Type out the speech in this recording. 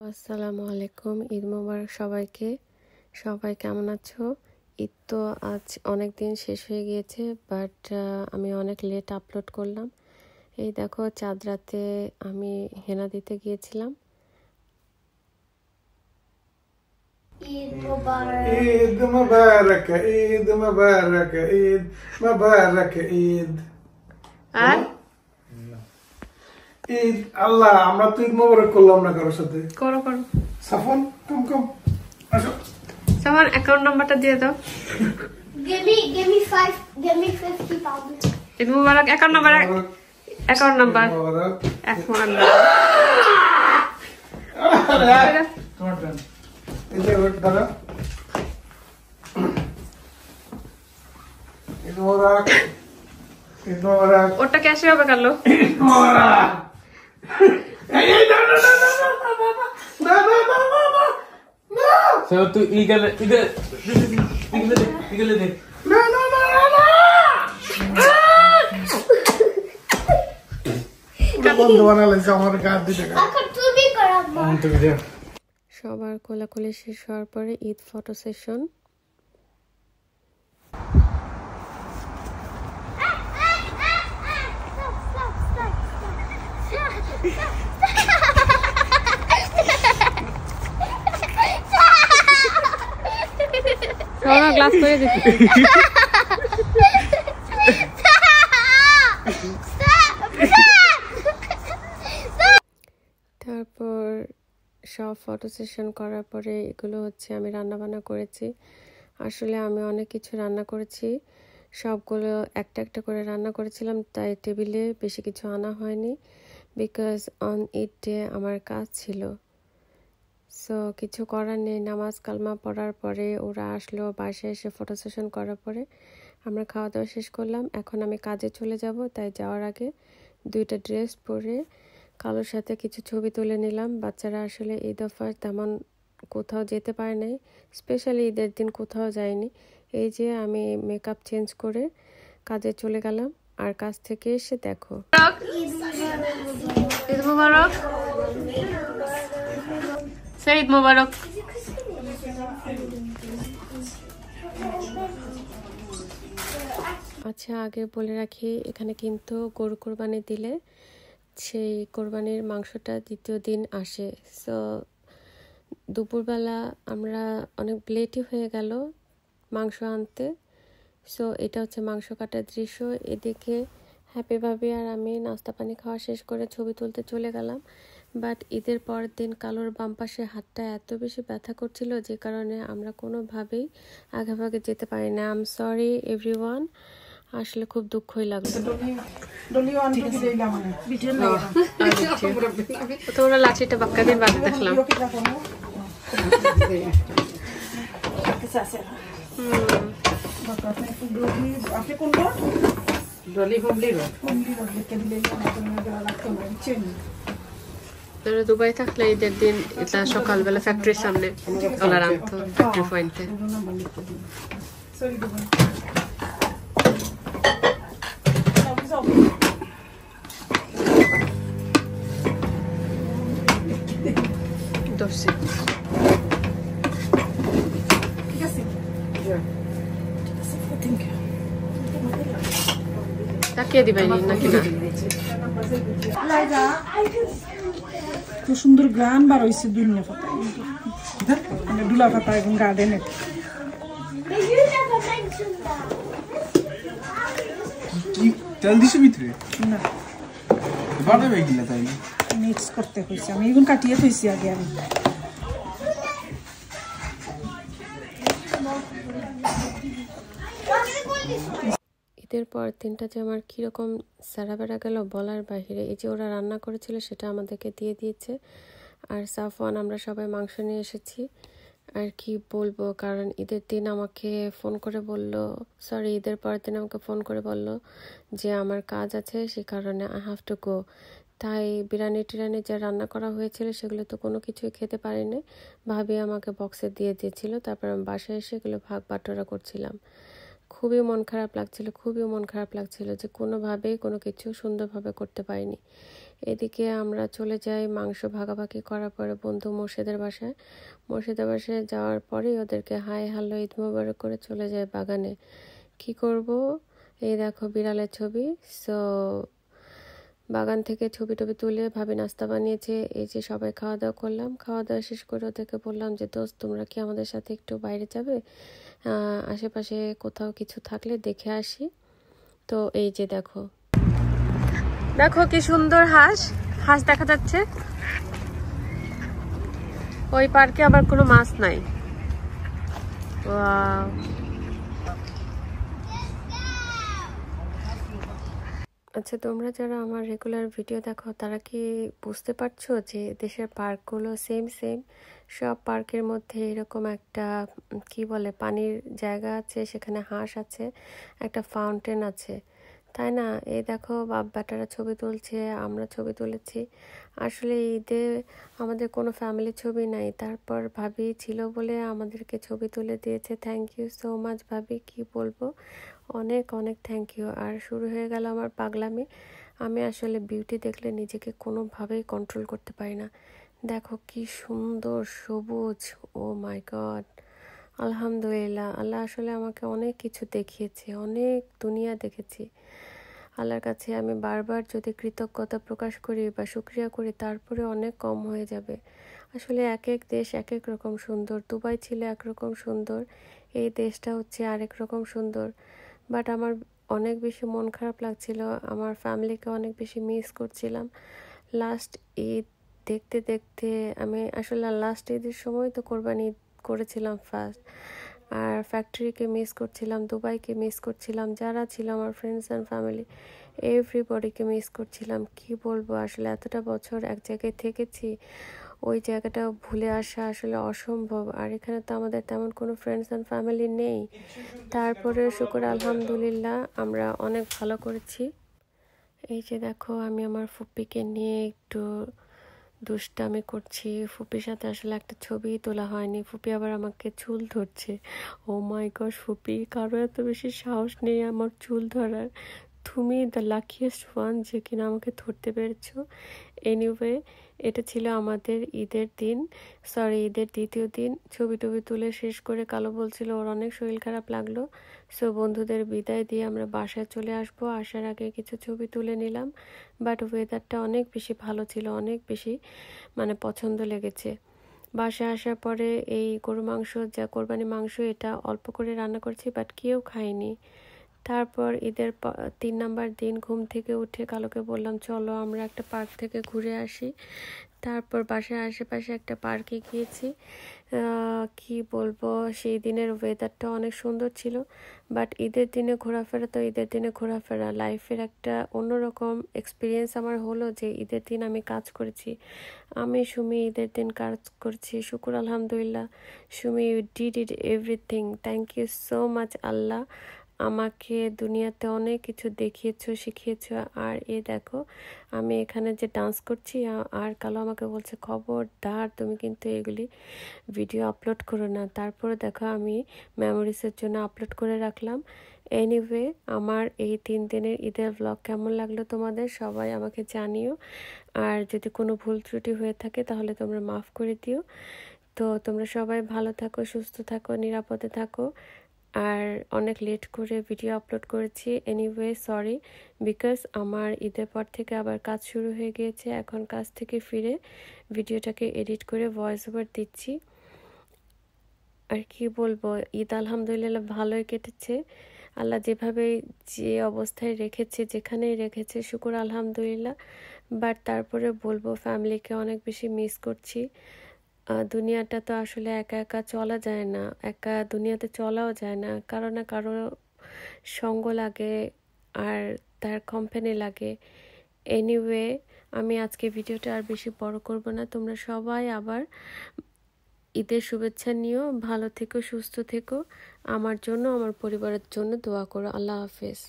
আসসালামু আলাইকুম, ঈদ মোবারক সবাইকে। সবাই কেমন আছো? ঈদ তো আজ অনেক দিন শেষ হয়ে গিয়েছে, বাট আমি অনেক লেট আপলোড করলাম। এই দেখো, চাঁদ রাতে আমি হেনা দিতে গিয়েছিলাম। ঈদ মুবারক, ঈদ মুবারক, ঈদ মুবারক, ঈদ মুবারক, ঈদ আর ঈদ আল্লাহ, আমরা তো ঈদ মুবারক করলাম না কারোর সাথে। করো করো সাফন, কম কম আসো। সামান অ্যাকাউন্ট নাম্বারটা দিয়ে দাও। Give me 50 pounds. ঈদ মোবারক অ্যাকাউন্ট নাম্বার, অ্যাকাউন্ট নাম্বার মুবারক। এখন তোমার টান। এই যে ওটা দাঁড়া। ঈদ মুবারক, ঈদ মুবারক, ওটা ক্যাশে হবে কালো। ঈদ মুবারক। এই এই না না না না না না না না না না। So tu igale de. না না না না না। পুরো বন্ধ বানালেছে আমার গাছ দিতে গা। I could do it, Grandma. তুমি যা। সবার কোলাকুলি শেষ হওয়ার পরে ঈদ ফটো সেশন। সবার গ্লাস করে দিচ্ছি। তারপর সব ফটো সেশন করার পরে এগুলো হচ্ছে আমি রান্না বান্না করেছি। আসলে আমি অনেক কিছু রান্না করেছি, সবগুলো একটা একটা করে রান্না করেছিলাম, তাই টেবিলে বেশি কিছু আনা হয়নি, বিকজ অন ঈদ ডে আমার কাজ ছিল। সো কিছু করার নেই, নামাজ কালমা পড়ার পরে ওরা আসলো, বাসায় এসে ফটো সেশন করার পরে আমরা খাওয়া দাওয়া শেষ করলাম। এখন আমি কাজে চলে যাব, তাই যাওয়ার আগে দুইটা ড্রেস পরে কালোর সাথে কিছু ছবি তুলে নিলাম। বাচ্চারা আসলে এই দফা তেমন কোথাও যেতে পারে নাই, স্পেশালি ঈদের দিন কোথাও যায়নি। এই যে আমি মেকআপ চেঞ্জ করে কাজে চলে গেলাম, আর কাজ থেকে এসে দেখো। ঈদ মোবারক, ঈদ মোবারক। আচ্ছা, আগে বলে রাখি, এখানে কিন্তু গরু কোরবানি দিলে সেই কোরবানির মাংসটা দ্বিতীয় দিন আসে। সো দুপুরবেলা আমরা অনেক লেটই হয়ে গেল মাংস আনতে। সো এটা হচ্ছে মাংস কাটার দৃশ্য। এদিকে হ্যাপি ভাবি আর আমি নাস্তা পানি খাওয়া শেষ করে ছবি তুলতে চলে গেলাম। বাট ঈদের পরের দিন কালোর বাম পাশে হাতটা এত বেশি ব্যথা করছিল, যে কারণে আমরা কোনোভাবেই আগেভাগে যেতে পারি না। আই এম সরি এভরিওয়ান, আসলে খুব দুঃখই লাগলো। তোমরা লাঠিটা বাক্কা দিয়ে বাদ দেখলাম। দুবাই থাকলে ঈদের দিন এটা সকালবেলা ফ্যাক্টরির সামনে ওলা রাখতো, ফ্যাক্টরি পয়েন্টে। তাকিয়ে দিবেন নাকি না? তো সুন্দর গান বার হয়েছে দুনিয়া ফাটা মানে ডুলা ফাটা এবং গার্ডেনের। কি তেল দিছে ভিতরে? না, বানাবে কিনা তাই মিক্স করতে হয়েছে। আমি এখন কাটিয়ে থইছি আগে। আমি ঈদের পর দিনটা যে আমার কীরকম সারা বেড়া গেল বলার বাহিরে। এই যে ওরা রান্না করেছিল সেটা আমাদেরকে দিয়ে দিয়েছে, আর সাফওয়ান আমরা সবাই মাংস নিয়ে এসেছি। আর কি বলবো, কারণ ঈদের দিন আমাকে ফোন করে বলল, সরি ঈদের পরের দিন আমাকে ফোন করে বলল যে আমার কাজ আছে, সে কারণে আই হ্যাভ টু গো। তাই বিরিয়ানি টিরানি যা রান্না করা হয়েছিল সেগুলো তো কোনো কিছুই খেতে পারিনি, ভাবি আমাকে বক্সে দিয়ে দিয়েছিল। তারপর আমি বাসায় এসে এগুলো ভাগ বাটোয়ারা করছিলাম। খুবই মন খারাপ লাগছিল যে কোনোভাবেই কোনো কিছু সুন্দরভাবে করতে পারিনি। এদিকে আমরা চলে যাই মাংস ভাগাভাগি করার পরে বন্ধু মোর্শেদের বাসায়। মোর্শেদের বাসায় যাওয়ার পরেই ওদেরকে হাই হ্যালো ঈদ মোবারক করে চলে যায় বাগানে। কি করব, এই দেখো বিড়ালের ছবি। সো বাগান থেকে ছবি টবি তুলে ভাবি নাস্তা বানিয়েছে। এই যে সবাই খাওয়া দাওয়া করলাম। খাওয়া দাওয়া শেষ করে ওদেরকে বললাম যে দোস্ত তোমরা কি আমাদের সাথে একটু বাইরে যাবে, আশেপাশে কোথাও কিছু থাকলে দেখে আসি। তো এই যে দেখো দেখো কি সুন্দর হাঁস হাঁস দেখা যাচ্ছে। ওই পার্কে আবার কোনো মাছ নাই। ওয়াও, আচ্ছা তোমরা যারা আমার রেগুলার ভিডিও দেখো তারা কি বুঝতে পারছো যে দেশের পার্কগুলো সেম সব পার্কের মধ্যে এরকম একটা কি বলে পানির জায়গা আছে, সেখানে হাঁস আছে, একটা ফাউন্টেন আছে, তাই না? এই দেখো বাপ বেটারা ছবি তুলছে, আমরা ছবি তুলেছি। আসলে ঈদে আমাদের কোনো ফ্যামিলি ছবি নাই, তারপর ভাবি ছিল বলে আমাদেরকে ছবি তুলে দিয়েছে। থ্যাংক ইউ সো মাচ ভাবি, কি বলবো, অনেক অনেক থ্যাংক ইউ। আর শুরু হয়ে গেল আমার পাগলামি। আমি আসলে বিউটি দেখলে নিজেকে কোনোভাবেই কন্ট্রোল করতে পারি না। দেখো কি সুন্দর সবুজ, ও মাই গড, আলহামদুলিল্লাহ। আল্লাহ আসলে আমাকে অনেক কিছু দেখিয়েছে, অনেক দুনিয়া দেখেছি। আল্লাহর কাছে আমি বারবার যদি কৃতজ্ঞতা প্রকাশ করি বা শুকরিয়া করি তারপরে অনেক কম হয়ে যাবে। আসলে এক এক দেশ এক এক রকম সুন্দর। দুবাই ছিল একরকম সুন্দর, এই দেশটা হচ্ছে আরেক রকম সুন্দর। বাট আমার অনেক বেশি মন খারাপ লাগছিল, আমার ফ্যামিলিকে অনেক বেশি মিস করছিলাম। লাস্ট ঈদ দেখতে দেখতে আমি আসলে লাস্ট ঈদের সময় তো কোরবানি ঈদ করেছিলাম ফার্স্ট, আর ফ্যাক্টরিকে মিস করছিলাম, দুবাইকে মিস করছিলাম, যারা ছিল আমার ফ্রেন্ডস অ্যান্ড ফ্যামিলি এভরিবডিকে মিস করছিলাম। কি বলবো, আসলে এতটা বছর এক জায়গায় থেকেছি, ওই জায়গাটা ভুলে আসা আসলে অসম্ভব। আর এখানে তো আমাদের তেমন কোনো ফ্রেন্ডস অ্যান্ড ফ্যামিলি নেই, তারপরে শুকর আলহামদুলিল্লাহ আমরা অনেক ভালো করেছি। এই যে দেখো আমি আমার ফুপ্পিকে নিয়ে একটু দুষ্টামি করছি। ফুপির সাথে আসলে একটা ছবি তোলা হয়নি, ফুপি আবার আমাকে চুল ধরছে। ও মাই গড ফুপি, কারো এত বেশি সাহস নেই আমার চুল ধরার। তুমি দ্য লাকিয়েস্ট ওয়ান যে কিনা আমাকে ধরতে পেরেছো। এনিওয়ে, এটা ছিল আমাদের ঈদের দিন, ঈদের দ্বিতীয় দিন। ছবি টবি তুলে শেষ করে কালো বলছিল ওর অনেক শরীর খারাপ লাগলো। সো বন্ধুদের বিদায় দিয়ে আমরা বাসায় চলে আসবো। আসার আগে কিছু ছবি তুলে নিলাম। বাট ওয়েদারটা অনেক বেশি ভালো ছিল, অনেক বেশি পছন্দ লেগেছে। বাসায় আসার পরে এই গরু মাংস, যা কোরবানি মাংস, এটা অল্প করে রান্না করছি, বাট কেউ খায়নি। তারপর ঈদের 3 নাম্বার দিন ঘুম থেকে উঠে কালোকে বললাম চলো আমরা একটা পার্ক থেকে ঘুরে আসি। তারপর বাসার আশেপাশে একটা পার্কে গিয়েছি। কি বলবো, সেই দিনের ওয়েদারটা অনেক সুন্দর ছিল। বাট ঈদের দিনে ঘোরাফেরা তো ঈদের দিনে ঘোরাফেরা, লাইফের একটা অন্যরকম এক্সপিরিয়েন্স আমার হলো যে ঈদের দিন আমি কাজ করেছি। আমি সুমি ঈদের দিন কাজ করছি, শুকুর আলহামদুলিল্লাহ। Sumi, you did everything. Thank you so much আল্লাহ, আমাকে দুনিয়াতে অনেক কিছু দেখিয়েছো, শিখিয়েছো। আর এ দেখো আমি এখানে যে ডান্স করছি, আর কালো আমাকে বলছে খবরদার তুমি কিন্তু এগুলি ভিডিও আপলোড করো না। তারপরে দেখো আমি মেমোরিজের জন্য আপলোড করে রাখলাম। এনিওয়ে, আমার এই 3 দিনের ঈদের ব্লগ কেমন লাগলো তোমাদের সবাই আমাকে জানিও। আর যদি কোনো ভুল ত্রুটি হয়ে থাকে তাহলে তোমরা মাফ করে দিও। তো তোমরা সবাই ভালো থাকো, সুস্থ থাকো, নিরাপদে থাকো। আর অনেক লেট করে ভিডিও আপলোড করেছি। এনিওয়ে সরি, বিকজ আমার ঈদের পর থেকে আবার কাজ শুরু হয়ে গিয়েছে। এখন কাজ থেকে ফিরে ভিডিওটাকে এডিট করে ভয়েস ওভার দিচ্ছি। আর কি বলবো, ঈদ আলহামদুলিল্লাহ ভালোই কেটেছে। আল্লাহ যেভাবে যে অবস্থায় রেখেছে, যেখানেই রেখেছে, শুকুর আলহামদুলিল্লাহ। বাট তারপরে বলবো ফ্যামিলিকে অনেক বেশি মিস করছি। দুনিয়াটা তো আসলে একা একা চলা যায় না, একা দুনিয়াতে চলাও যায় না, কারো না কারো সঙ্গ লাগে আর তার কোম্পানি লাগে। এনিওয়ে, আমি আজকে ভিডিওটা আর বেশি বড় করব না। তোমরা সবাই আবার ঈদের শুভেচ্ছা নিও, ভালো থেকো, সুস্থ থেকো, আমার জন্য আমার পরিবারের জন্য দোয়া করো। আল্লাহ হাফেজ।